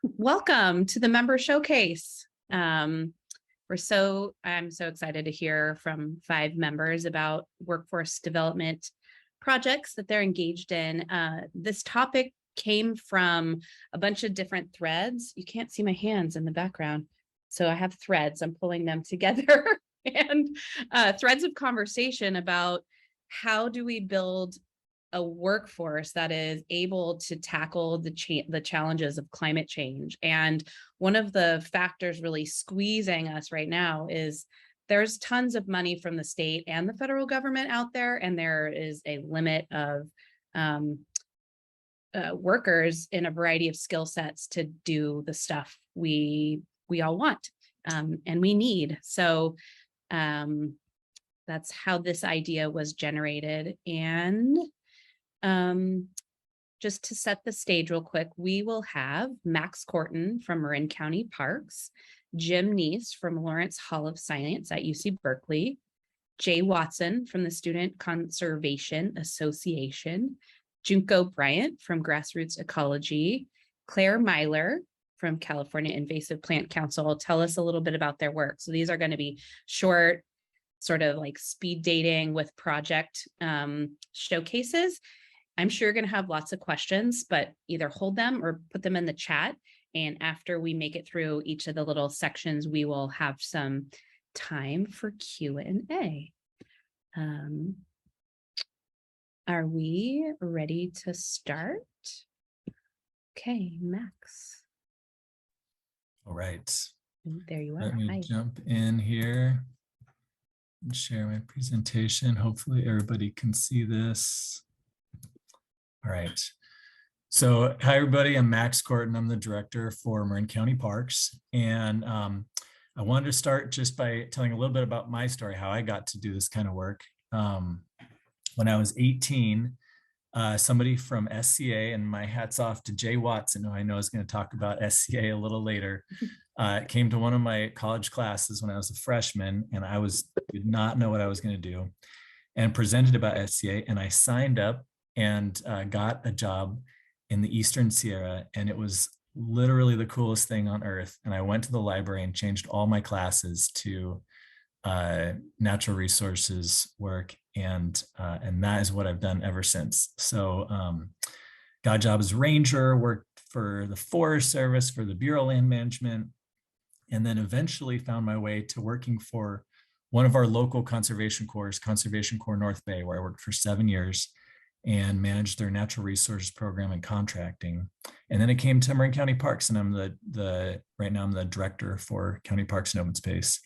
Welcome to the member showcase. I'm so excited to hear from 5 members about workforce development projects that they're engaged in. This topic came from a bunch of different threads. You can't see my hands in the background, so I have threads. I'm pulling them together and threads of conversation about how do we build a workforce that is able to tackle the challenges of climate change. And one of the factors really squeezing us right now is there's tons of money from the state and the federal government out there, and there is a limit of workers in a variety of skill sets to do the stuff we all want and we need. So that's how this idea was generated. And just to set the stage real quick, we will have Max Corton from Marin County Parks, Jim Neese from Lawrence Hall of Science at UC Berkeley, Jay Watson from the Student Conservation Association, Junko Bryant from Grassroots Ecology, Claire Myler from California Invasive Plant Council will tell us a little bit about their work. So these are going to be short, sort of like speed dating with project showcases. I'm sure you're going to have lots of questions, but either hold them or put them in the chat. And after we make it through each of the little sections, we will have some time for Q&A. Are we ready to start? Okay, Max. All right. There you are. Let me jump in here and share my presentation. Hopefully everybody can see this. All right. So hi, everybody. I'm Max Corton. I'm the director for Marin County Parks. And I wanted to start just by telling a little bit about my story, how I got to do this kind of work. When I was 18, somebody from SCA, and my hat's off to Jay Watson, who I know is going to talk about SCA a little later, came to one of my college classes when I was a freshman, and I did not know what I was going to do, and presented about SCA, and I signed up and got a job in the Eastern Sierra, and it was literally the coolest thing on earth. And I went to the library and changed all my classes to natural resources work, and that is what I've done ever since. So got a job as ranger, worked for the Forest Service, for the Bureau of Land Management, and then eventually found my way to working for one of our local conservation corps, Conservation Corps North Bay, where I worked for 7 years and managed their natural resources program and contracting. And then it came to Marin County Parks, and I'm right now I'm the director for County Parks and Open Space.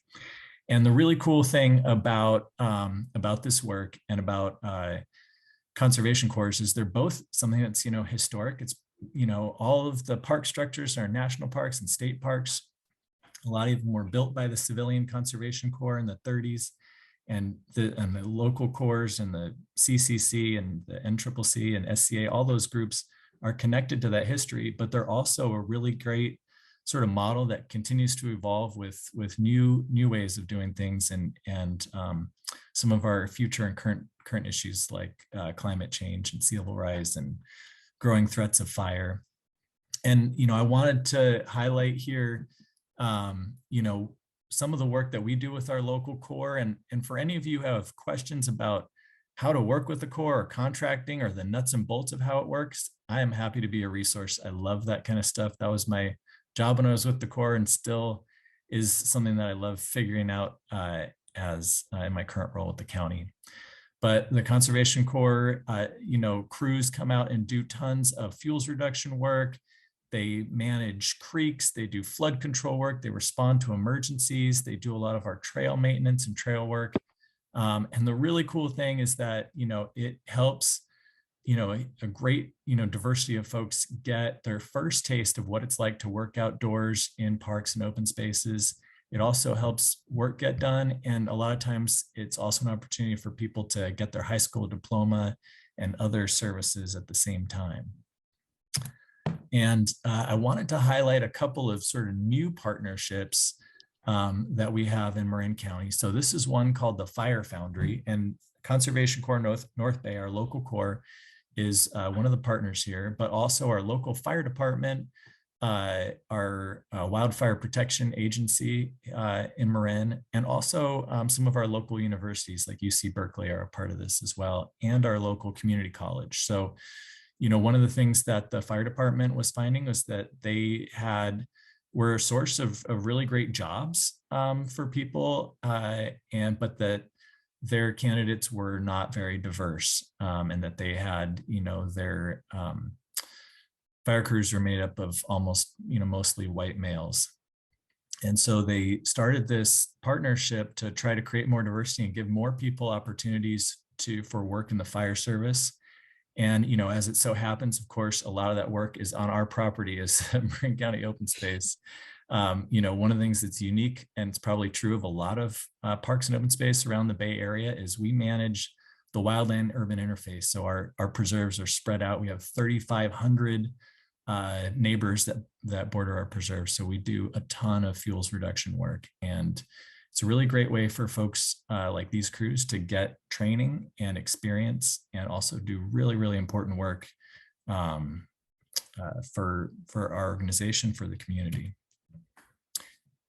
And the really cool thing about this work and about conservation corps is they're both something that's, historic. It's, all of the park structures are national parks and state parks. A lot of them were built by the Civilian Conservation Corps in the 30s. And the local corps and the CCC and the NCCC and SCA, all those groups are connected to that history, but they're also a really great sort of model that continues to evolve with new ways of doing things, and some of our future and current issues like climate change and sea level rise and growing threats of fire. And I wanted to highlight here some of the work that we do with our local corps. And for any of you who have questions about how to work with the corps or contracting or the nuts and bolts of how it works, I am happy to be a resource. I love that kind of stuff. That was my job when I was with the corps, and still is something that I love figuring out as in my current role with the county. But the Conservation Corps, crews come out and do tons of fuels reduction work. They manage creeks, they do flood control work, they respond to emergencies, they do a lot of our trail maintenance and trail work. And the really cool thing is that, it helps, a great, diversity of folks get their first taste of what it's like to work outdoors in parks and open spaces. It also helps work get done. And a lot of times it's also an opportunity for people to get their high school diploma and other services at the same time. And I wanted to highlight a couple of sort of new partnerships that we have in Marin County. So this is one called the Fire Foundry, and Conservation Corps North Bay, our local corps, is one of the partners here, but also our local fire department, our wildfire protection agency in Marin, and also some of our local universities like UC Berkeley are a part of this as well, and our local community college. So, one of the things that the fire department was finding was that they were a source of really great jobs for people, but that their candidates were not very diverse, and that they had, their fire crews were made up of almost, mostly white males. And so they started this partnership to try to create more diversity and give more people opportunities for work in the fire service. And, as it so happens, of course, a lot of that work is on our property as Marin County open space. One of the things that's unique, and it's probably true of a lot of parks and open space around the Bay Area, is we manage the wildland urban interface. So our preserves are spread out. We have 3,500 neighbors that border our preserves. So we do a ton of fuels reduction work. And it's a really great way for folks like these crews to get training and experience, and also do really, really important work for our organization, for the community.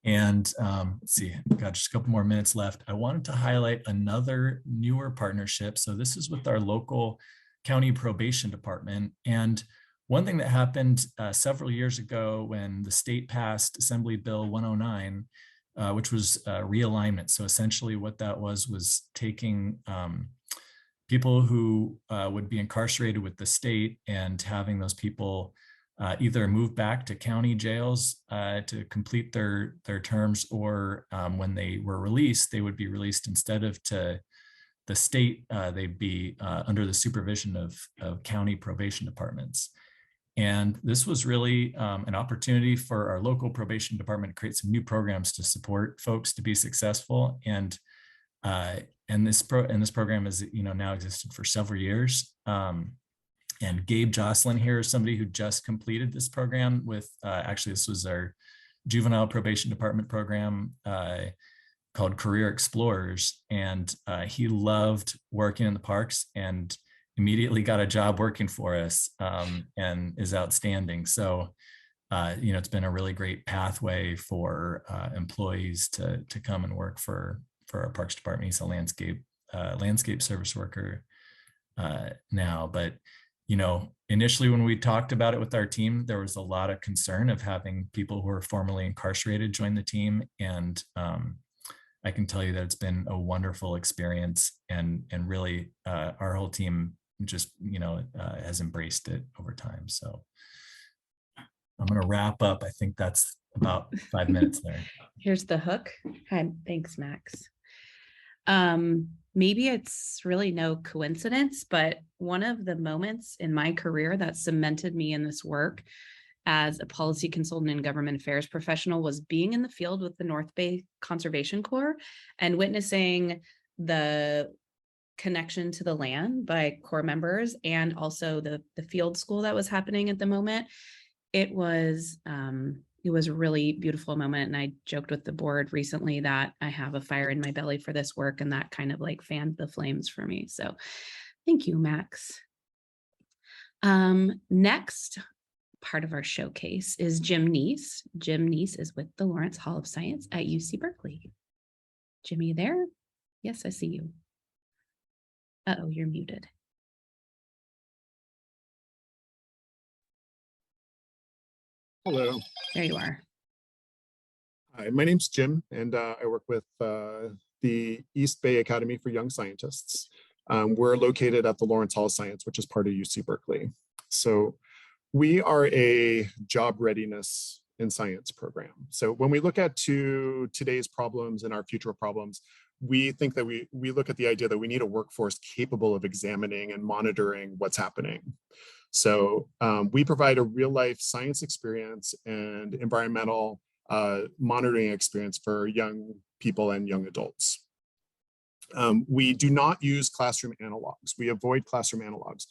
And let's see, I've got just a couple more minutes left. I wanted to highlight another newer partnership. So this is with our local county probation department. And one thing that happened several years ago when the state passed Assembly Bill 109, which was realignment. So essentially what that was taking people who would be incarcerated with the state and having those people either move back to county jails to complete their terms, or when they were released, they would be released instead of to the state, they'd be under the supervision of county probation departments. And this was really an opportunity for our local probation department to create some new programs to support folks to be successful. And this program has now existed for several years. And Gabe Jocelyn here is somebody who just completed this program with, actually this was our juvenile probation department program called Career Explorers. And he loved working in the parks and immediately got a job working for us, and is outstanding. So, it's been a really great pathway for employees to come and work for our parks department. He's a landscape service worker now, but initially when we talked about it with our team, there was a lot of concern of having people who are formerly incarcerated join the team. And I can tell you that it's been a wonderful experience, and really our whole team just, has embraced it over time. So I'm going to wrap up. I think that's about 5 minutes there. Here's the hook. Hi, thanks, Max. Maybe it's really no coincidence, but one of the moments in my career that cemented me in this work as a policy consultant and government affairs professional was being in the field with the North Bay Conservation Corps and witnessing the connection to the land by Corps members, and also the field school that was happening at the moment. It was a really beautiful moment. And I joked with the board recently that I have a fire in my belly for this work, and that kind of like fanned the flames for me. So thank you, Max. Next part of our showcase is Jim Neese. Jim Neese is with the Lawrence Hall of Science at UC Berkeley. Jimmy, there? Yes, I see you. Uh-oh, you're muted. Hello. There you are. Hi, my name's Jim, and I work with the East Bay Academy for Young Scientists. We're located at the Lawrence Hall of Science, which is part of UC Berkeley. So we are a job readiness in science program. So when we look at today's problems and our future problems, we think that we look at the idea that we need a workforce capable of examining and monitoring what's happening. So we provide a real life science experience and environmental monitoring experience for young people and young adults. We do not use classroom analogs. We avoid classroom analogs.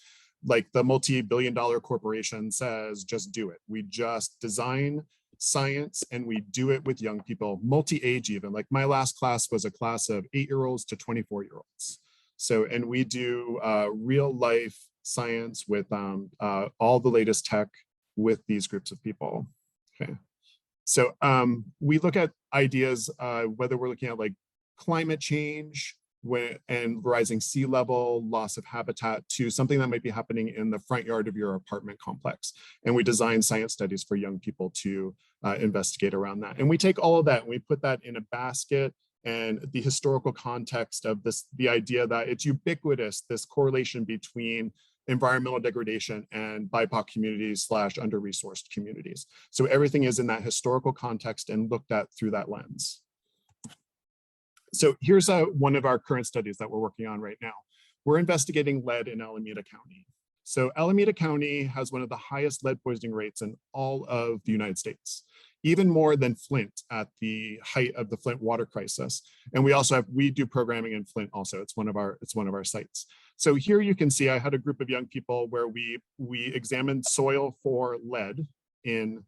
Like the multi-billion-dollar corporation says, just do it. We just design science and we do it with young people, multi-age even. Like my last class was a class of 8-year-olds to 24-year-olds. So, and we do real life science with all the latest tech with these groups of people. Okay. So we look at ideas, whether we're looking at like climate change and rising sea level, loss of habitat, to something that might be happening in the front yard of your apartment complex. And we design science studies for young people to investigate around that. And we take all of that and we put that in a basket, and the historical context of this, the idea that it's ubiquitous, this correlation between environmental degradation and BIPOC communities / under-resourced communities. So everything is in that historical context and looked at through that lens. So here's one of our current studies that we're working on right now. We're investigating lead in Alameda County. So Alameda County has one of the highest lead poisoning rates in all of the United States, even more than Flint at the height of the Flint water crisis. And we do programming in Flint also. It's one of our sites. So here you can see I had a group of young people where we examined soil for lead in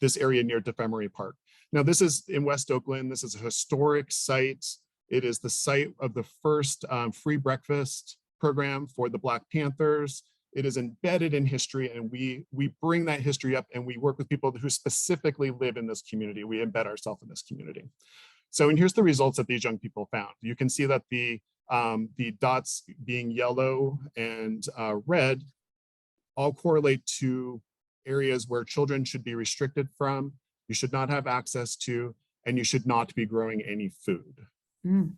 this area near Defemery Park. Now this is in West Oakland. This is a historic site. It is the site of the first free breakfast program for the Black Panthers. It is embedded in history, and we bring that history up, and we work with people who specifically live in this community. We embed ourselves in this community. So, and here's the results that these young people found. You can see that the dots being yellow and red all correlate to areas where children should be restricted from, you should not have access to, and you should not be growing any food. So,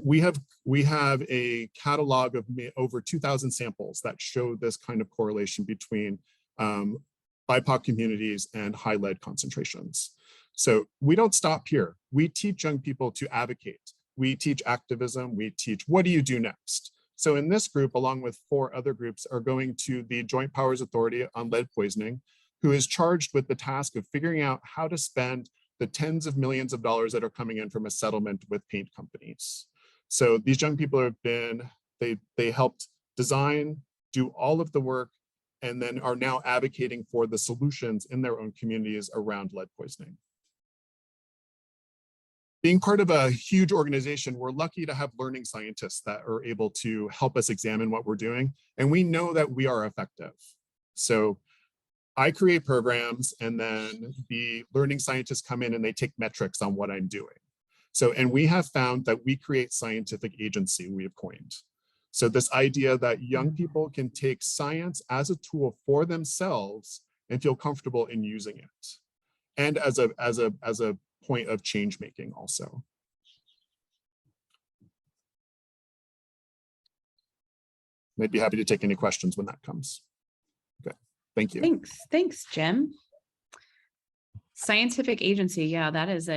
we have a catalog of over 2,000 samples that show this kind of correlation between BIPOC communities and high lead concentrations. So we don't stop here. We teach young people to advocate. We teach activism. We teach, what do you do next? So in this group, along with 4 other groups, are going to the Joint Powers Authority on lead poisoning, who is charged with the task of figuring out how to spend the tens of millions of dollars that are coming in from a settlement with paint companies. So these young people have been, they helped design, do all of the work, and then are now advocating for the solutions in their own communities around lead poisoning. Being part of a huge organization, we're lucky to have learning scientists that are able to help us examine what we're doing, and we know that we are effective. So I create programs, and then the learning scientists come in and they take metrics on what I'm doing. So, and we have found that we create scientific agency, we have coined. So this idea that young people can take science as a tool for themselves and feel comfortable in using it, and as a point of change making also. I'd be happy to take any questions when that comes. Okay, thank you. Thanks, Jim. Scientific agency, yeah, that is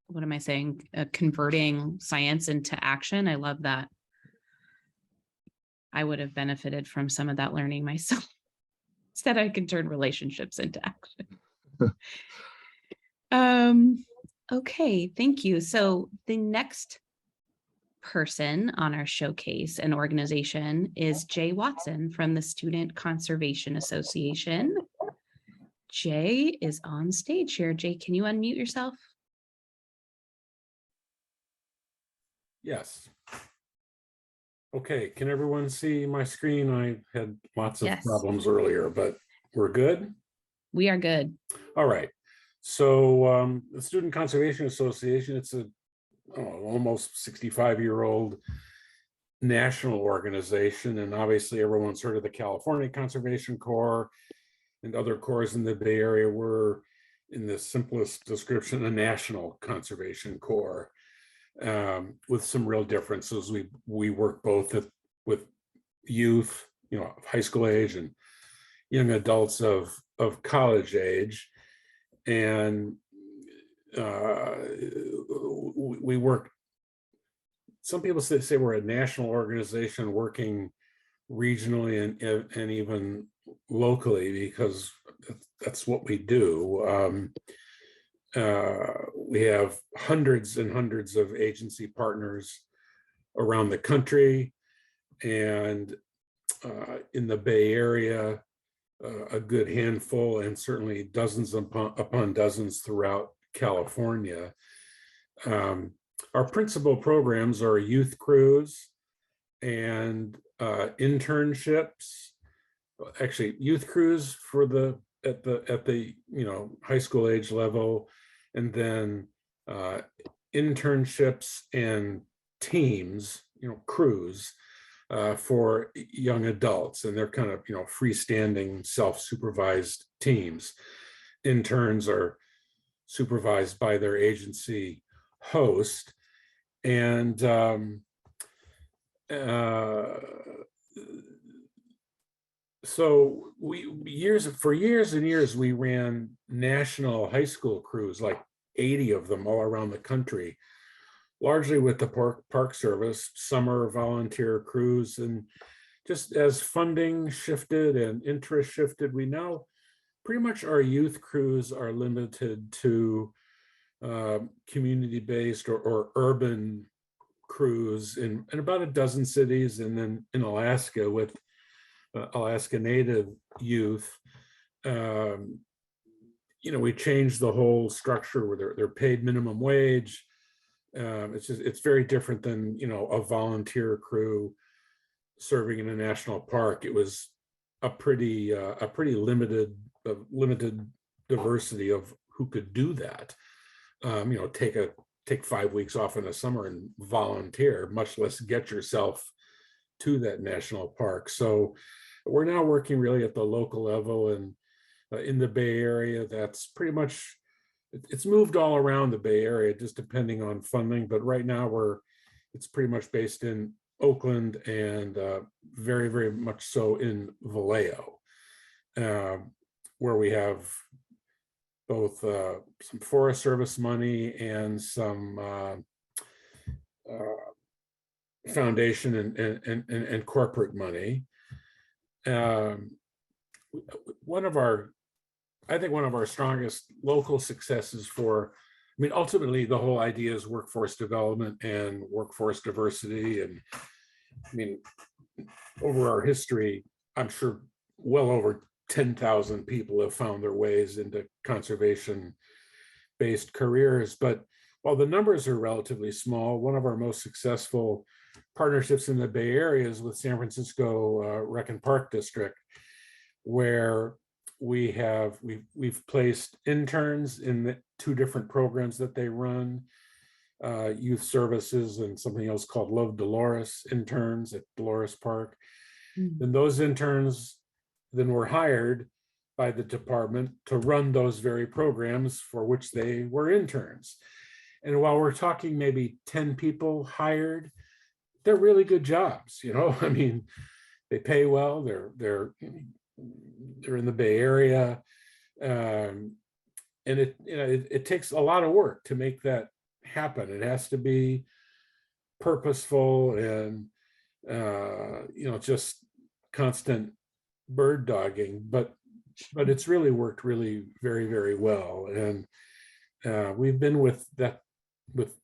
what am I saying? Converting science into action. I love that. I would have benefited from some of that learning myself. Instead, I can turn relationships into action. Okay, thank you. So the next person on our showcase and organization is Jay Watson from the Student Conservation Association. Jay is on stage here. Jay, can you unmute yourself? Yes. Okay, can everyone see my screen? I had lots of problems earlier, but we're good? We are good. All right. So the Student Conservation Association, it's a almost 65-year-old national organization, and obviously everyone's heard of the California Conservation Corps and other corps in the Bay Area. We're, in the simplest description, a national conservation corps. With some real differences. We work both with youth, high school age, and young adults of college age, and we work. Some people say we're a national organization working regionally and even locally, because that's what we do. We have hundreds and hundreds of agency partners around the country, and in the Bay Area, a good handful, and certainly dozens upon dozens throughout California. Our principal programs are youth crews and internships actually youth crews for at the high school age level, and then internships and teams, crews for young adults, and they're kind of freestanding self-supervised teams. Interns are supervised by their agency host, and so for years and years we ran national high school crews, like 80 of them all around the country, largely with the Park Service, summer volunteer crews. And just as funding shifted and interest shifted, we now pretty much our youth crews are limited to community-based or urban crews in about a dozen cities, and then in Alaska with Alaska Native youth. We changed the whole structure where they're paid minimum wage. It's very different than a volunteer crew serving in a national park. It was a pretty limited diversity of who could do that. Take 5 weeks off in the summer and volunteer, much less get yourself to that national park. So we're now working really at the local level, and in the Bay Area, that's pretty much, it's moved all around the Bay Area, just depending on funding. But right now it's pretty much based in Oakland and very, very much so in Vallejo, where we have both some Forest Service money and some foundation and corporate money. I think one of our strongest local successes ultimately the whole idea is workforce development and workforce diversity. And over our history, I'm sure well over 10,000 people have found their ways into conservation-based careers. But while the numbers are relatively small, one of our most successful partnerships in the Bay Area is with San Francisco Rec and Park District, where we've placed interns in the 2 different programs that they run, youth services and something else called Love Dolores interns at Dolores Park. And those interns then were hired by the department to run those very programs for which they were interns. And while we're talking maybe 10 people hired, they're really good jobs. They pay well. They're in the Bay Area, and it takes a lot of work to make that happen. It has to be purposeful and just constant bird dogging, but it's really worked really very, very well. And we've been with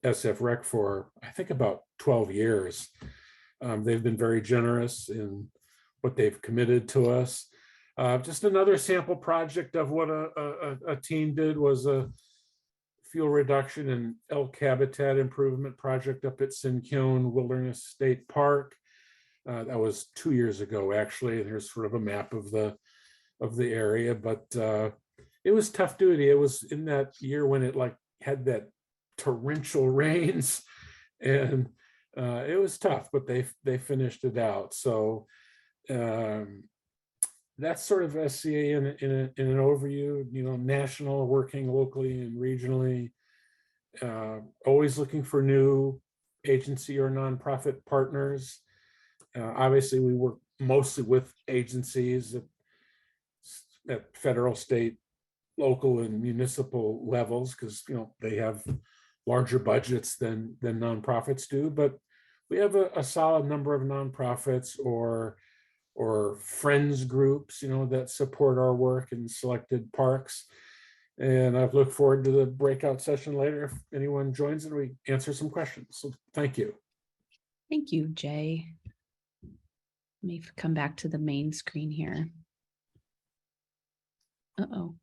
SF Rec for I think about 12 years. They've been very generous in what they've committed to us. Just another sample project of what a team did was a fuel reduction and elk habitat improvement project up at Sinkyone Wilderness State Park. That was 2 years ago, actually. There's sort of a map of the area, but it was tough duty. It was in that year when it had that torrential rains, and it was tough, but they finished it out. So that's sort of SCA in an overview. National, working locally and regionally, always looking for new agency or nonprofit partners. Obviously, we work mostly with agencies at federal, state, local, and municipal levels because they have larger budgets than nonprofits do. But we have a solid number of nonprofits or friends groups, that support our work in selected parks. And I've looked forward to the breakout session later. If anyone joins it, we answer some questions. So thank you. Thank you, Jay. Let me come back to the main screen here. Uh-oh.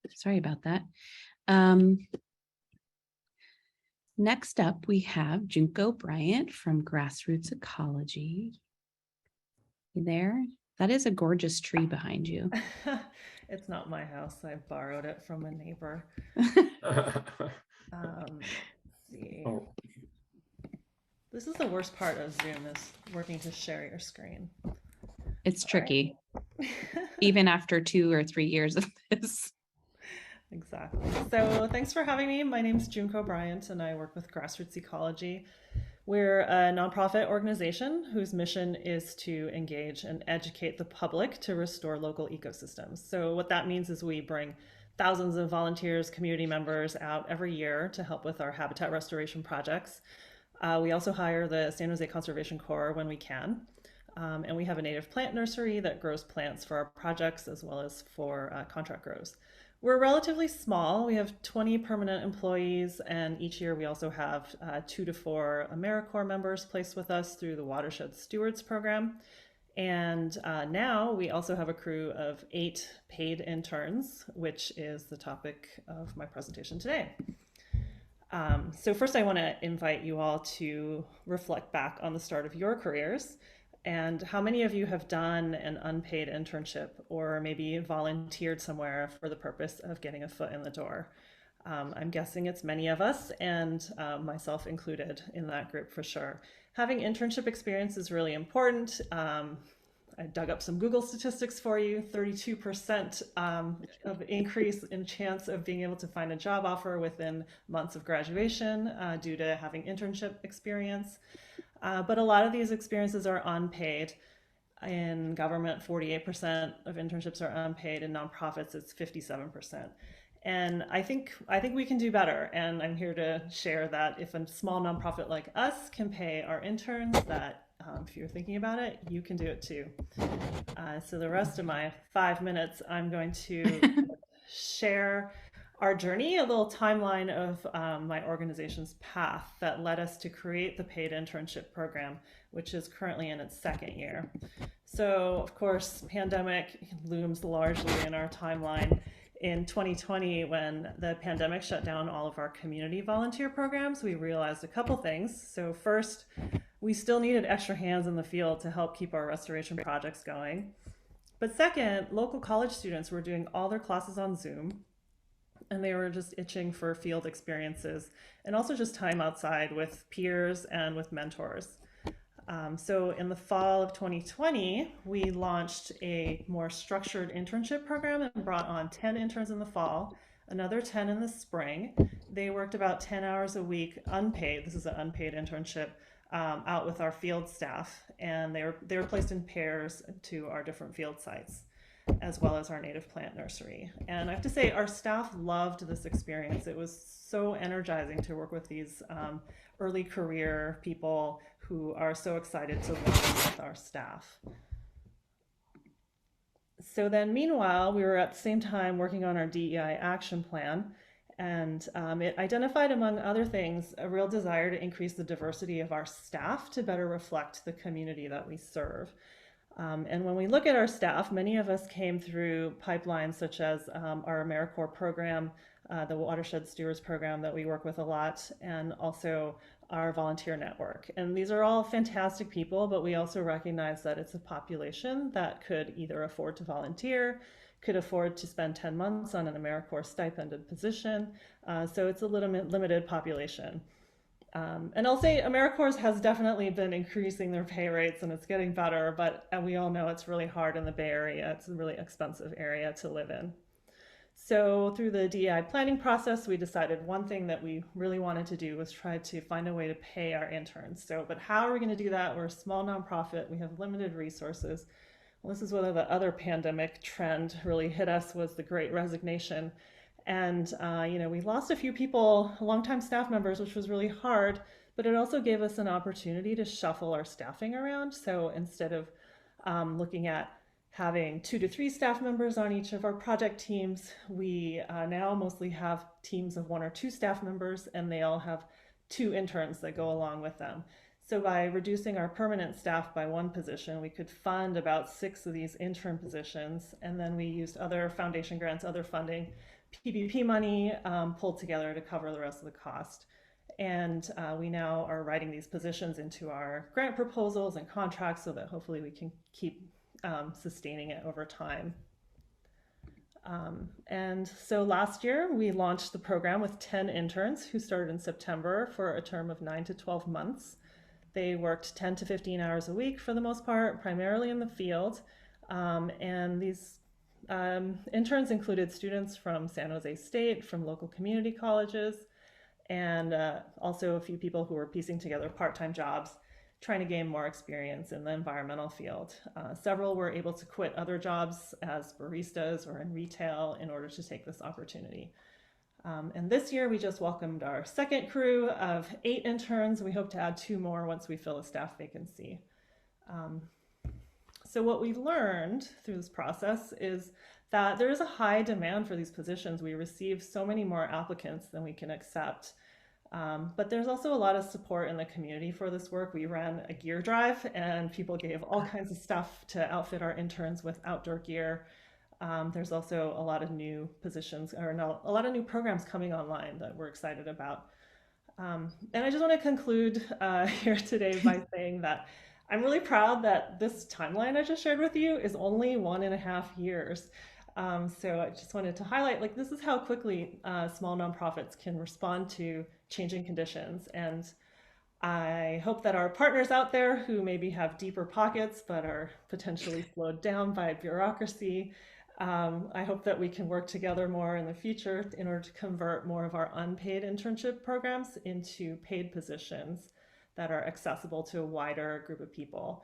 Sorry about that. Next up, we have Junko Bryant from Grassroots Ecology. You there? That is a gorgeous tree behind you. It's not my house. I borrowed it from a neighbor. Let's see. Oh, This is the worst part of Zoom, is working to share your screen. It's All tricky, right. even after 2 or 3 years of this. Exactly. So thanks for having me. My name's Junko Bryant, and I work with Grassroots Ecology. We're a nonprofit organization whose mission is to engage and educate the public to restore local ecosystems. So what that means is we bring thousands of volunteers, community members out every year to help with our habitat restoration projects. We also hire the San Jose Conservation Corps when we can. And we have a native plant nursery that grows plants for our projects as well as for contract grows. We're relatively small. We have 20 permanent employees, and each year we also have 2 to 4 AmeriCorps members placed with us through the Watershed Stewards Program. And now we also have a crew of 8 paid interns, which is the topic of my presentation today. So first I want to invite you all to reflect back on the start of your careers. And how many of you have done an unpaid internship or maybe volunteered somewhere for the purpose of getting a foot in the door? I'm guessing it's many of us, and myself included in that group for sure. Having internship experience is really important. I dug up some Google statistics for you. 32% of increase in chance of being able to find a job offer within months of graduation due to having internship experience. But a lot of these experiences are unpaid. In government, 48% of internships are unpaid. In nonprofits, it's 57%. And I think we can do better. And I'm here to share that if a small nonprofit like us can pay our interns, that if you're thinking about it, you can do it too. So the rest of my 5 minutes, I'm going to share our journey, a little timeline of my organization's path that led us to create the paid internship program, which is currently in its 2nd year. So of course, pandemic looms largely in our timeline. In 2020, when the pandemic shut down all of our community volunteer programs, we realized a couple things. So first, we still needed extra hands in the field to help keep our restoration projects going. But second, local college students were doing all their classes on Zoom, and they were just itching for field experiences and also just time outside with peers and with mentors. So in the fall of 2020, we launched a more structured internship program and brought on 10 interns in the fall, another 10 in the spring. They worked about 10 hours a week unpaid. This is an unpaid internship out with our field staff, and they were placed in pairs to our different field sites, as well as our native plant nursery. And I have to say, our staff loved this experience. It was so energizing to work with these early career people who are so excited to learn with our staff. So then meanwhile, we were at the same time working on our DEI action plan, and it identified, among other things, a real desire to increase the diversity of our staff to better reflect the community that we serve. And when we look at our staff, many of us came through pipelines such as our AmeriCorps program, the Watershed Stewards program that we work with a lot, and also our volunteer network. And these are all fantastic people, but we also recognize that it's a population that could either afford to volunteer, could afford to spend 10 months on an AmeriCorps stipended position. So it's a limited population. And I'll say AmeriCorps has definitely been increasing their pay rates, and it's getting better, but we all know it's really hard in the Bay Area. It's a really expensive area to live in. So through the DEI planning process, we decided one thing that we really wanted to do was try to find a way to pay our interns. But how are we going to do that? We're a small nonprofit. We have limited resources. Well, this is whether the other pandemic trend really hit us, was the Great Resignation. And, we lost a few people, longtime staff members, which was really hard, but it also gave us an opportunity to shuffle our staffing around. So instead of looking at having 2 to 3 staff members on each of our project teams, we now mostly have teams of 1 or 2 staff members, and they all have 2 interns that go along with them. So by reducing our permanent staff by 1 position, we could fund about 6 of these intern positions, and then we used other foundation grants, other funding, PPP money pulled together to cover the rest of the cost. And we now are writing these positions into our grant proposals and contracts so that hopefully we can keep sustaining it over time. And so last year we launched the program with 10 interns who started in September for a term of 9 to 12 months. They worked 10 to 15 hours a week for the most part, primarily in the field. And these interns included students from San Jose State, from local community colleges, and also a few people who were piecing together part-time jobs, trying to gain more experience in the environmental field. Several were able to quit other jobs as baristas or in retail in order to take this opportunity. And this year we just welcomed our second crew of 8 interns. We hope to add 2 more once we fill a staff vacancy. So what we've learned through this process is that there is a high demand for these positions. We receive so many more applicants than we can accept. But there's also a lot of support in the community for this work. We ran a gear drive and people gave all kinds of stuff to outfit our interns with outdoor gear. There's also a lot of new positions, or no, a lot of new programs coming online that we're excited about. And I just want to conclude here today by saying that I'm really proud that this timeline I just shared with you is only 1.5 years. So I just wanted to highlight, like, this is how quickly small nonprofits can respond to changing conditions. And I hope that our partners out there who maybe have deeper pockets but are potentially slowed down by bureaucracy, I hope that we can work together more in the future in order to convert more of our unpaid internship programs into paid positions that are accessible to a wider group of people.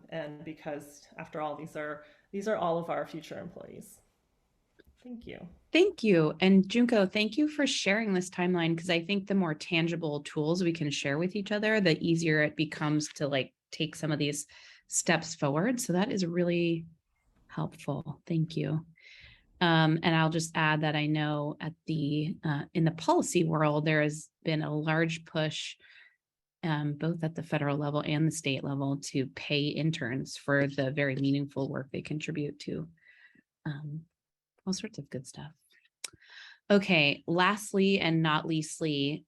And because after all, these are all of our future employees. Thank you. Thank you. And Junko, thank you for sharing this timeline, because I think the more tangible tools we can share with each other, the easier it becomes to like take some of these steps forward. So that is really helpful. Thank you. And I'll just add that I know at the in the policy world, there has been a large push both at the federal level and the state level to pay interns for the very meaningful work they contribute to. All sorts of good stuff. Okay, lastly and not leastly,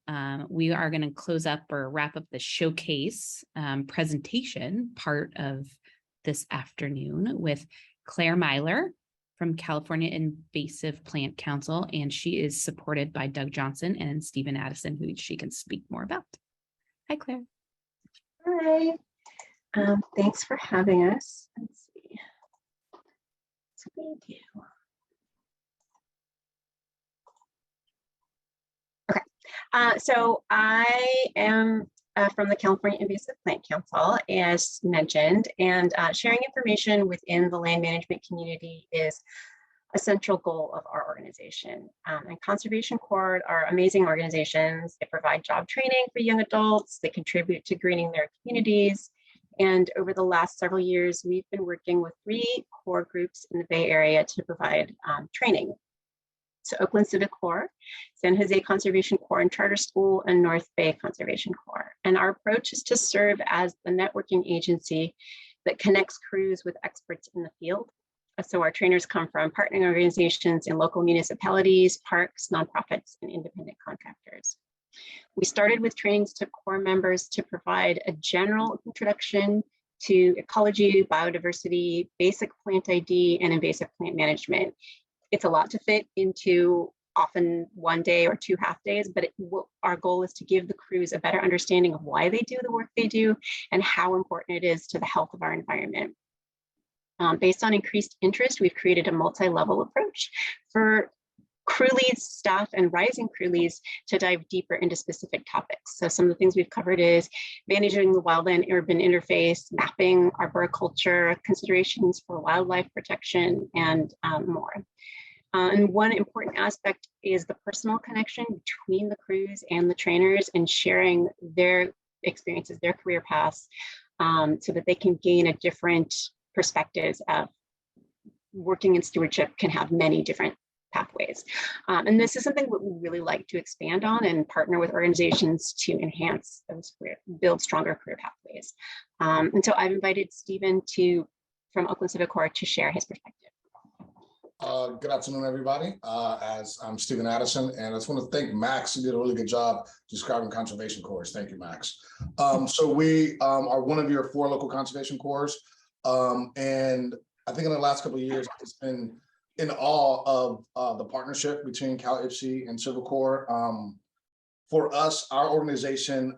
we are going to close up or wrap up the showcase presentation part of this afternoon with Claire Myler from California Invasive Plant Council, and she is supported by Doug Johnson and Stephen Addison, who she can speak more about. Hi, Claire. Hi. Thanks for having us. Let's see. So thank you. Okay. So I am from the California Invasive Plant Council, as mentioned, and sharing information within the land management community is a central goal of our organization. And Conservation Corps are amazing organizations. They provide job training for young adults. They contribute to greening their communities. And over the last several years, we've been working with 3 core groups in the Bay Area to provide training. So Oakland Civic Corps, San Jose Conservation Corps and Charter School, and North Bay Conservation Corps. And our approach is to serve as the networking agency that connects crews with experts in the field. So our trainers come from partnering organizations in local municipalities, parks, nonprofits, and independent contractors. We started with trainings to Corps members to provide a general introduction to ecology, biodiversity, basic plant ID, and invasive plant management. It's a lot to fit into often 1 day or 2 half days, but our goal is to give the crews a better understanding of why they do the work they do and how important it is to the health of our environment. Based on increased interest, we've created a multi-level approach for crew leads, staff, and rising crew leads to dive deeper into specific topics. So some of the things we've covered is managing the wildland-urban interface, mapping arboriculture, considerations for wildlife protection, and more. And one important aspect is the personal connection between the crews and the trainers and sharing their experiences, their career paths, so that they can gain a different perspectives of working in stewardship can have many different pathways. And this is something that we really like to expand on and partner with organizations to enhance those build stronger career pathways. And so I've invited Stephen from Oakland Civic Corps to share his perspective. Good afternoon, everybody. As I'm Stephen Addison, and I just want to thank Max. He did a really good job describing conservation corps. Thank you, Max. So we are one of your 4 local conservation corps. And I think in the last couple of years, it's been in awe of the partnership between Cal IPSI and Civil Corps. For us, our organization,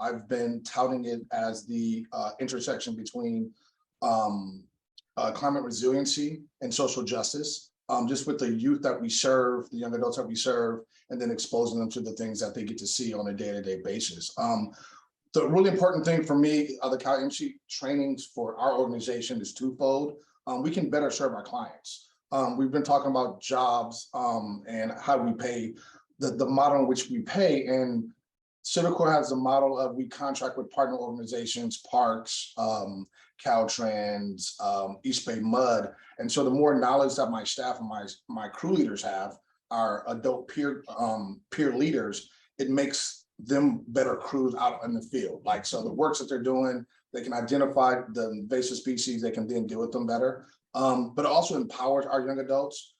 I've been touting it as the intersection between climate resiliency and social justice, just with the youth that we serve, the young adults that we serve, and then exposing them to the things that they get to see on a day-to-day basis. The really important thing for me, the Cal IPSI trainings for our organization is twofold. We can better serve our clients. We've been talking about jobs and how we pay, the model in which we pay, and Civicorps has a model of we contract with partner organizations, parks, Caltrans, East Bay Mud. And so the more knowledge that my staff and my crew leaders have, our adult peer leaders, it makes them better crews out in the field. Like, so the works that they're doing, they can identify the invasive species, they can then deal with them better. But it also empowers our young adults.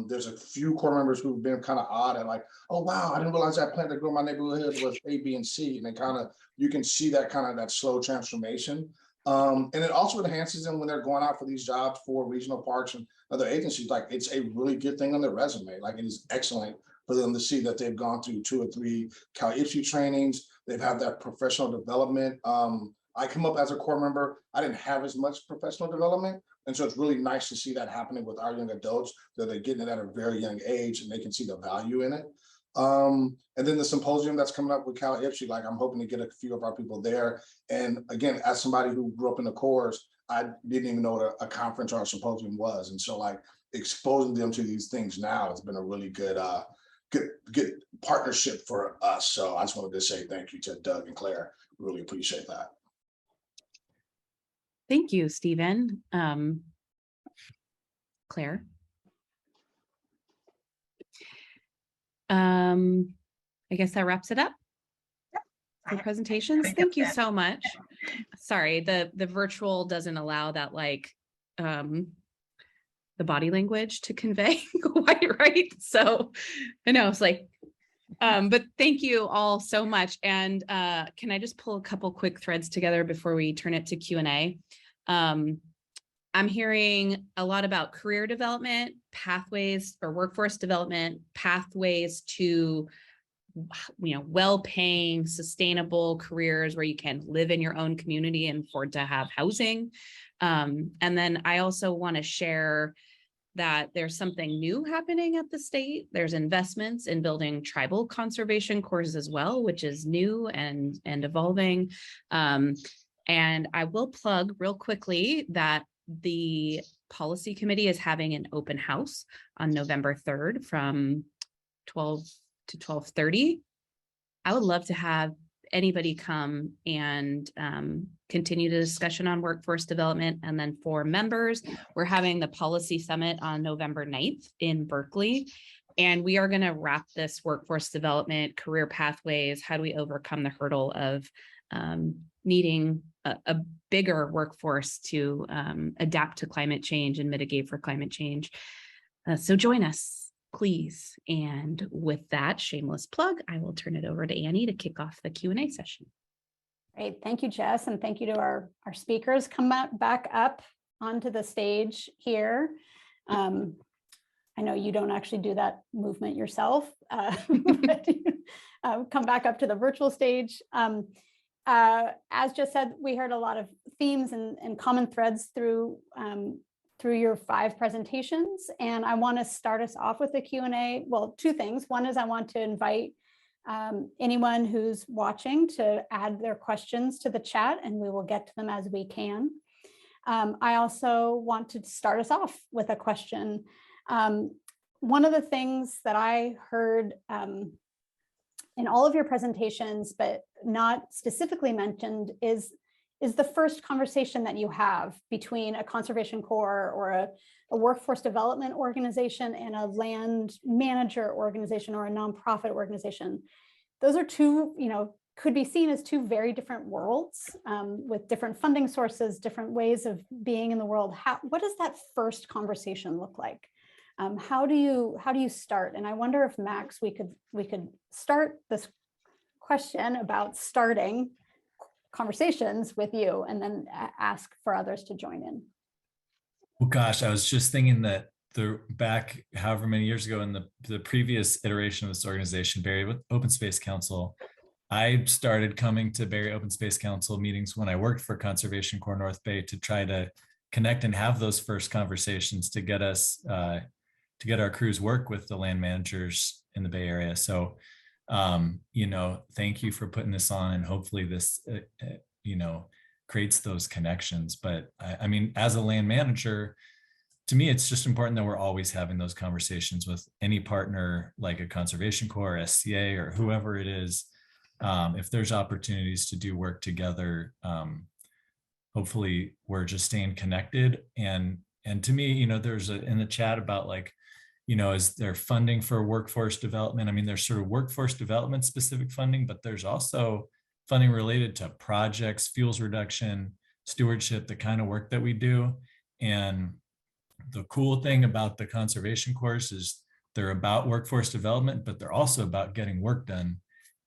There's a few Corps members who've been kind of odd and like, oh wow, I didn't realize that plant that grew in my neighborhood was A, B, and C. And they kind of, you can see that kind of that slow transformation. And it also enhances them when they're going out for these jobs for regional parks and other agencies. Like, it's a really good thing on their resume. Like, it is excellent for them to see that they've gone through 2 or 3 Cal IPSI trainings. They've had that professional development. I come up as a Corps member, I didn't have as much professional development. And so it's really nice to see that happening with our young adults, that they're getting it at a very young age and they can see the value in it. And then the symposium that's coming up with Cal IPSI, like, I'm hoping to get a few of our people there. And again, as somebody who grew up in the Corps, I didn't even know what a conference or a symposium was. And so, like, exposing them to these things now has been a really good good partnership for us. So I just wanted to say thank you to Doug and Claire. Really appreciate that. Thank you, Stephen. Claire. I guess that wraps it up for presentations. Thank you so much. Sorry, the virtual doesn't allow that, like, the body language to convey quite right. So I know it's like, but thank you all so much. And can I just pull a couple quick threads together before we turn it to Q&A? I'm hearing a lot about career development, pathways or workforce development, pathways to, well-paying, sustainable careers where you can live in your own community and afford to have housing. And then I also want to share that there's something new happening at the state. There's investments in building tribal conservation courses as well, which is new and evolving. And I will plug real quickly that the policy committee is having an open house on November 3rd from 12 to 12:30. I would love to have anybody come and continue the discussion on workforce development. And then for members, we're having the policy summit on November 9th in Berkeley. And we are going to wrap this workforce development, career pathways. How do we overcome the hurdle of needing a bigger workforce to adapt to climate change and mitigate for climate change? So join us, please. And with that shameless plug, I will turn it over to Annie to kick off the Q&A session. Great. Thank you, Jess. And thank you to our speakers. Come back up onto the stage here. I know you don't actually do that movement yourself, but come back up to the virtual stage. As Jess said, we heard a lot of themes and common threads through your 5 presentations. And I want to start us off with a Q&A. Well, 2 things. One is I want to invite anyone who's watching to add their questions to the chat, and we will get to them as we can. I also want to start us off with a question. One of the things that I heard in all of your presentations, but not specifically mentioned, is the first conversation that you have between a conservation corps or a workforce development organization and a land manager organization or a nonprofit organization. Those are 2, could be seen as 2 very different worlds with different funding sources, different ways of being in the world. What does that first conversation look like? How do you start? And I wonder if, Max, we could start this question about starting conversations with you and then ask for others to join in. Well, gosh, I was just thinking that back however many years ago in the previous iteration of this organization, Barry Open Space Council, I started coming to Barry Open Space Council meetings when I worked for Conservation Corps North Bay to try to connect and have those first conversations to get us to get our crews work with the land managers in the Bay Area. So, thank you for putting this on, and hopefully this, creates those connections. But I mean, as a land manager, to me, it's just important that we're always having those conversations with any partner, like a Conservation Corps, or SCA, or whoever it is. If there's opportunities to do work together, hopefully we're just staying connected. And to me, there's in the chat about like, is there funding for workforce development? I mean, there's sort of workforce development specific funding, but there's also funding related to projects, fuels reduction, stewardship, the kind of work that we do. And the cool thing about the conservation course is they're about workforce development, but they're also about getting work done.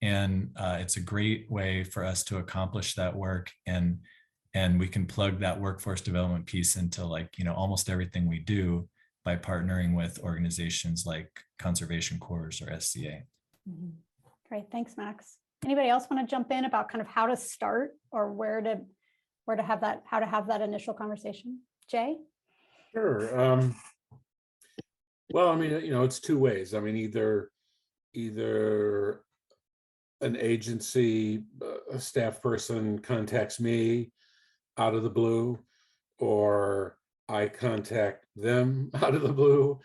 And it's a great way for us to accomplish that work. And we can plug that workforce development piece into almost everything we do by partnering with organizations like Conservation Corps or SCA. Mm-hmm. Great, thanks, Max. Anybody else want to jump in about kind of how to start or where to have that initial conversation? Jay? Sure. Well, I mean, it's two ways. I mean, either an agency, a staff person contacts me out of the blue, or I contact them out of the blue,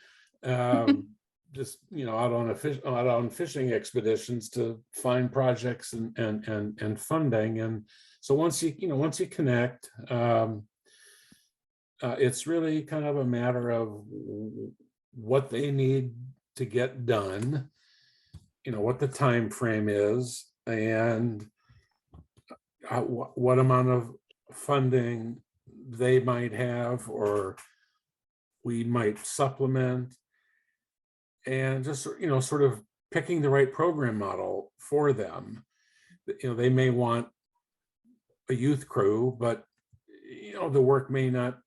just out on fishing expeditions to find projects and funding. And so once you connect, it's really kind of a matter of what they need to get done, what the time frame is, and what amount of funding they might have or we might supplement, and just sort of picking the right program model for them. They may want a youth crew, but the work may not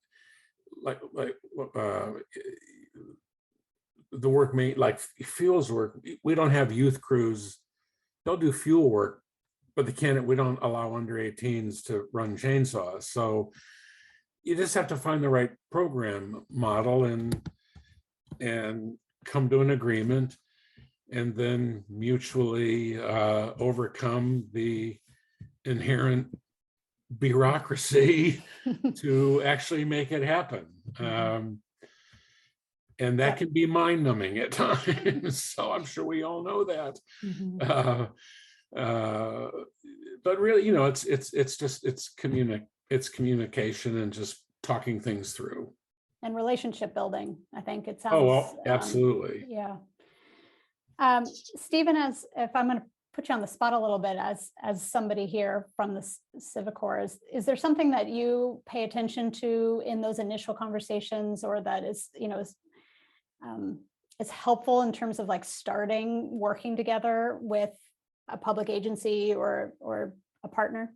the work may, like fuels work, we don't have youth crews. They'll do fuel work, but we don't allow under 18s to run chainsaws. So you just have to find the right program model and come to an agreement, and then mutually overcome the inherent bureaucracy to actually make it happen. And that can be mind-numbing at times. So I'm sure we all know that. But really, it's communication and just talking things through. And relationship building, I think it sounds. Oh, well, absolutely. Yeah. Stephen, if I'm going to put you on the spot a little bit as somebody here from the Civic Corps, is there something that you pay attention to in those initial conversations, or that is helpful in terms of like starting working together with a public agency or a partner?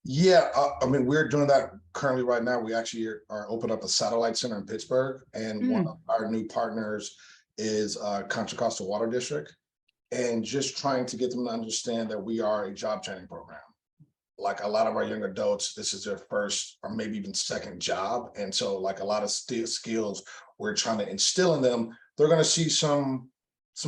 Yeah, I mean, we're doing that currently right now. We actually are opening up a satellite center in Pittsburgh, and one of our new partners is Contra Costa Water District, and just trying to get them to understand that we are a job training program. Like a lot of our young adults, this is their first or maybe even second job. And so like a lot of skills we're trying to instill in them, they're going to see some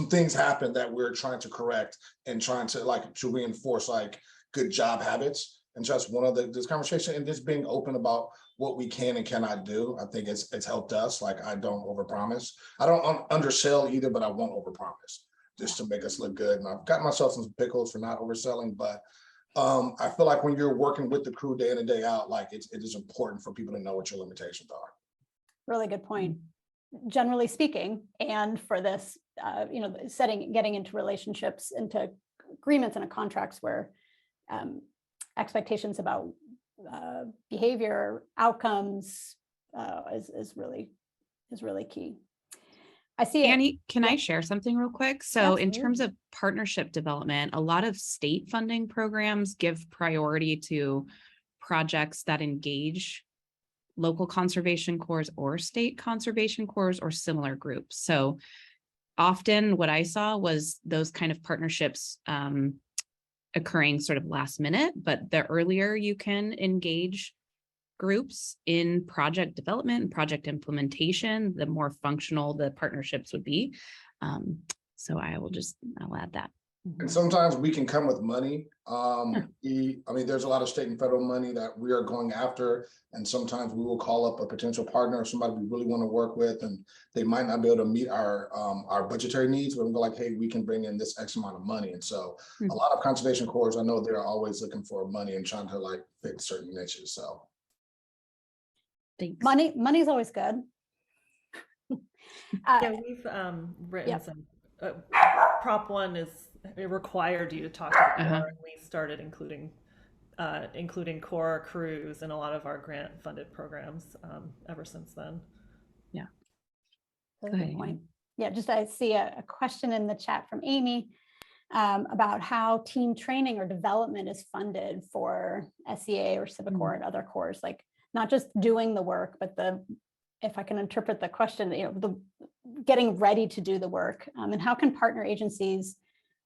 things happen that we're trying to correct and trying to reinforce like good job habits. And just one of this conversation and just being open about what we can and cannot do, I think it's helped us. Like I don't overpromise. I don't undersell either, but I won't overpromise just to make us look good. And I've got myself some pickles for not overselling, but I feel like when you're working with the crew day in and day out, like it is important for people to know what your limitations are. Really good point. Generally speaking, and for this, getting into relationships, into agreements and contracts where expectations about behavior, outcomes is really key. I see it. Annie, can I Yeah. share something real quick? So in terms Absolutely. of partnership development, a lot of state funding programs give priority to projects that engage local conservation corps or state conservation corps or similar groups. So often what I saw was those kind of partnerships occurring sort of last minute, but the earlier you can engage groups in project development and project implementation, the more functional the partnerships would be. So I'll add that. And sometimes we can come with money. I mean, there's a lot of state and federal money that we are going after. And sometimes we will call up a potential partner or somebody we really want to work with, and they might not be able to meet our budgetary needs, but we'll go like, hey, we can bring in this X amount of money. And so a lot of conservation corps, I know they're always looking for money and trying to like fit certain niches. So Thanks. Money's always good. Yeah, we've written Yep. some. Prop 1 is it required you to talk to the Corps, and we started including Corps crews in a lot of our grant funded programs ever since then. Yeah. That's a good point. Yeah, just I see a question in the chat from Amy about how team training or development is funded for SEA or Civic Corps and other corps, like not just doing the work, but if I can interpret the question, the getting ready to do the work, and how can partner agencies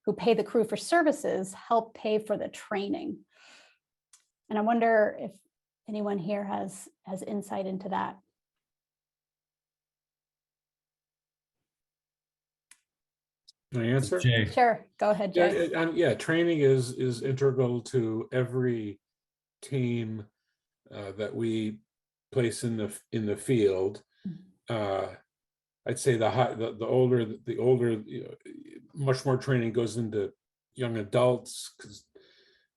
who pay the crew for services help pay for the training? And I wonder if anyone here has insight into that. Can I answer? Jay. Sure, go ahead, Jay. Yeah, training is integral to every team that we place in the field. I'd say the older, much more training goes into young adults because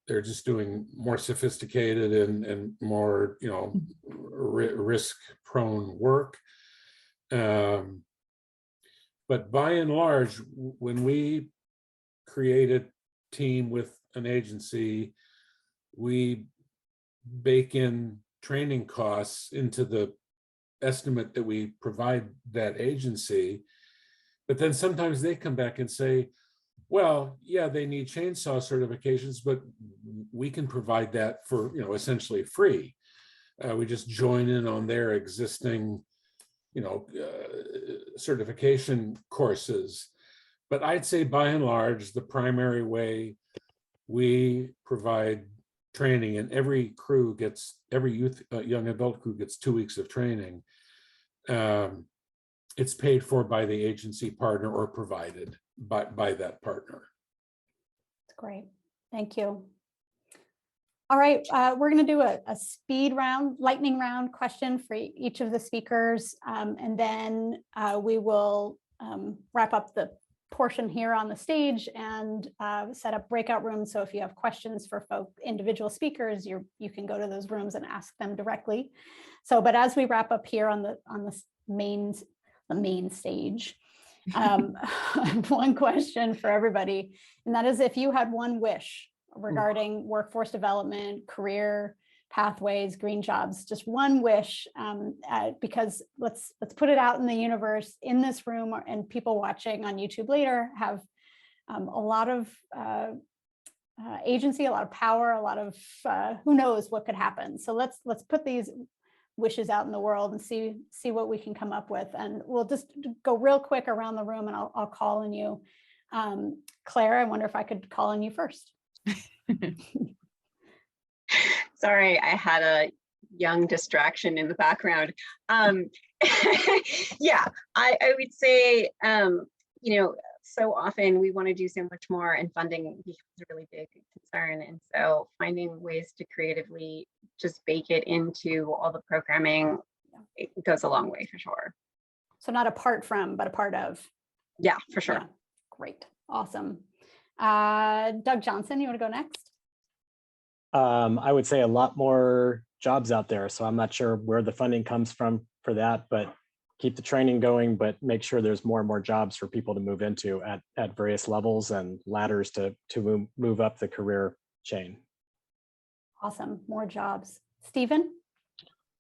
they're just doing more sophisticated and more risk prone work. But by and large, when we create a team with an agency, we bake in training costs into the estimate that we provide that agency. But then sometimes they come back and say, well, yeah, they need chainsaw certifications, but we can provide that for essentially free. We just join in on their existing certification courses. But I'd say by and large, the primary way we provide training, and every young adult crew gets 2 weeks of training. It's paid for by the agency partner or provided by that partner. That's great. Thank you. All right, we're going to do a speed round, lightning round question for each of the speakers, and then we will wrap up the portion here on the stage and set up breakout rooms. So if you have questions for individual speakers, you can go to those rooms and ask them directly. So, but as we wrap up here on the main stage, one question for everybody, and that is, if you had one wish regarding workforce development, career pathways, green jobs, just one wish, because let's put it out in the universe, in this room, and people watching on YouTube later have a lot of agency, a lot of power, a lot of who knows what could happen. So let's put these wishes out in the world and see what we can come up with. And we'll just go real quick around the room, and I'll call on you. Claire, I wonder if I could call on you first. Sorry, I had a young distraction in the background. Yeah, I would say, so often we want to do so much more, and funding becomes a really big concern. And so finding ways to creatively just bake it into all the programming, it goes a long way for sure. So not apart from, but a part of. Yeah, for sure. Yeah. Great. Awesome. Doug Johnson, you want to go next? I would say a lot more jobs out there. So I'm not sure where the funding comes from for that, but keep the training going, but make sure there's more and more jobs for people to move into at various levels and ladders to move up the career chain. Awesome. More jobs. Stephen?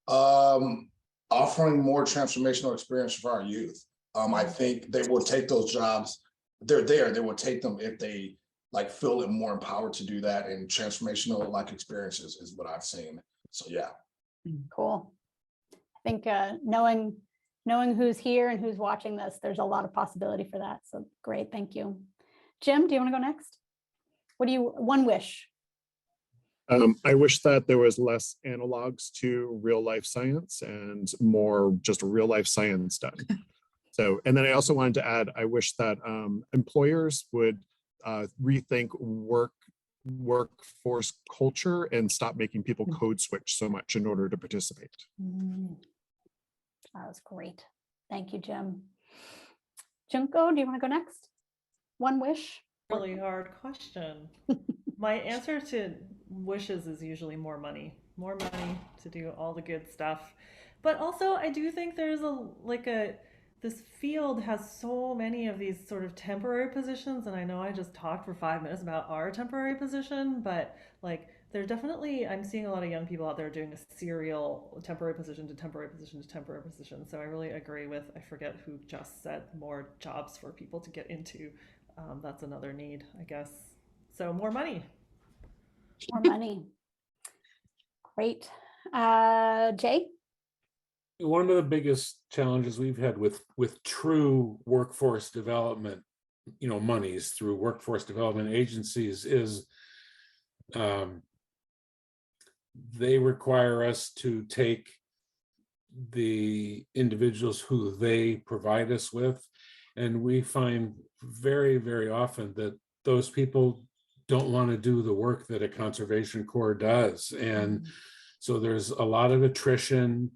Offering more transformational experience for our youth. I think they will take those jobs. They're there. They will take them if they like feel it more empowered to do that, and transformational like experiences is what I've seen. So yeah. Cool. I think knowing who's here and who's watching this, there's a lot of possibility for that. So great, thank you. Jim, do you want to go next? One wish? I wish that there was less analogs to real life science and more just real life science done. So, and then I also wanted to add, I wish that employers would rethink workforce culture and stop making people code switch so much in order to participate. That was great. Thank you, Jim. Junko, do you want to go next? One wish? Really hard question. My answer to wishes is usually more money to do all the good stuff. But also I do think there's this field has so many of these sort of temporary positions, and I know I just talked for 5 minutes about our temporary position, but like there definitely, I'm seeing a lot of young people out there doing a serial temporary position to temporary position to temporary position. So I really agree with, I forget who just said, more jobs for people to get into. That's another need, I guess. So more money. More money. Great. Jay? One of the biggest challenges we've had with true workforce development, monies through workforce development agencies is they require us to take the individuals who they provide us with, and we find very, very often that those people don't want to do the work that a conservation corps does. And so there's a lot of attrition.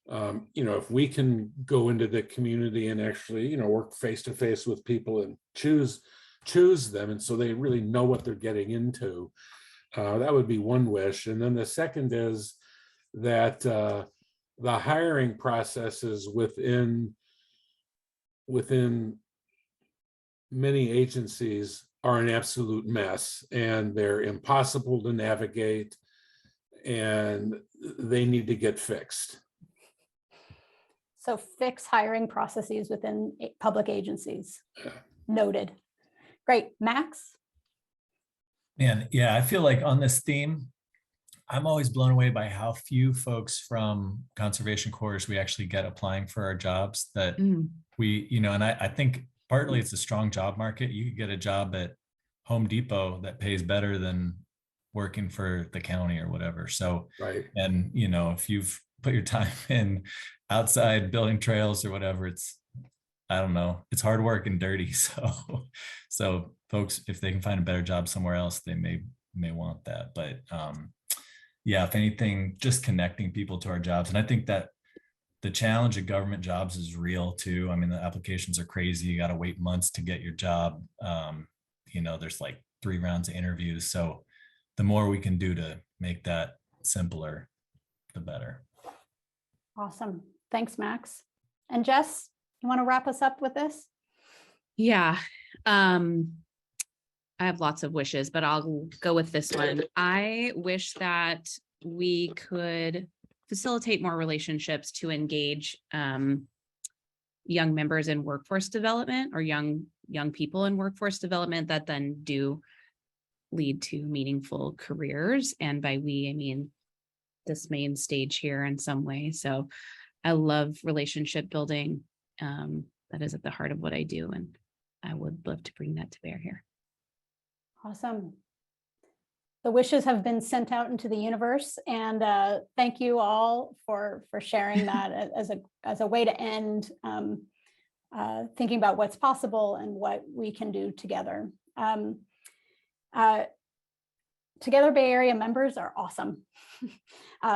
If we can go into the community and actually, work face to face with people and choose them, and so they really know what they're getting into, that would be one wish. And then the second is that the hiring processes within many agencies are an absolute mess, and they're impossible to navigate, and they need to get fixed. So fix hiring processes within public agencies. Noted. Great. Max? Man, yeah, I feel like on this theme, I'm always blown away by how few folks from conservation corps we actually get applying for our jobs that we, and I think partly it's a strong job market. You could get a job at Home Depot that pays better than working for the county or whatever. So, right. And, if you've put your time in outside building trails or whatever, it's hard work and dirty. So folks, if they can find a better job somewhere else, they may want that. But yeah, if anything, just connecting people to our jobs. And I think that the challenge of government jobs is real too. I mean, the applications are crazy. You got to wait months to get your job. There's like 3 rounds of interviews. So the more we can do to make that simpler, the better. Awesome. Thanks, Max. And Jess, you want to wrap us up with this? Yeah. I have lots of wishes, but I'll go with this one. I wish that we could facilitate more relationships to engage young members in workforce development, or young people in workforce development that then do lead to meaningful careers. And by we, I mean this main stage here in some way. So I love relationship building. That is at the heart of what I do, and I would love to bring that to bear here. Awesome. The wishes have been sent out into the universe, and thank you all for sharing that as a way to end thinking about what's possible and what we can do together. Together Bay Area members are awesome.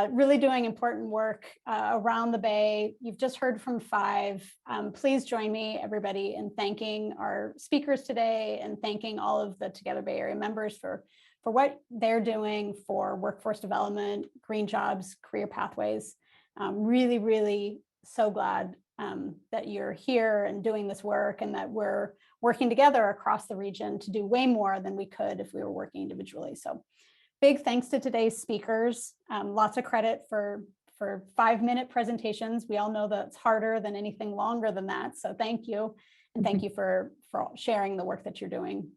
Really doing important work around the Bay. You've just heard from 5. Please join me, everybody, in thanking our speakers today and thanking all of the Together Bay Area members for what they're doing for workforce development, green jobs, career pathways. Really, really so glad that you're here and doing this work, and that we're working together across the region to do way more than we could if we were working individually. So big thanks to today's speakers. Lots of credit for for 5-minute presentations. We all know that it's harder than anything longer than that. So thank you. And thank you for sharing the work that you're doing.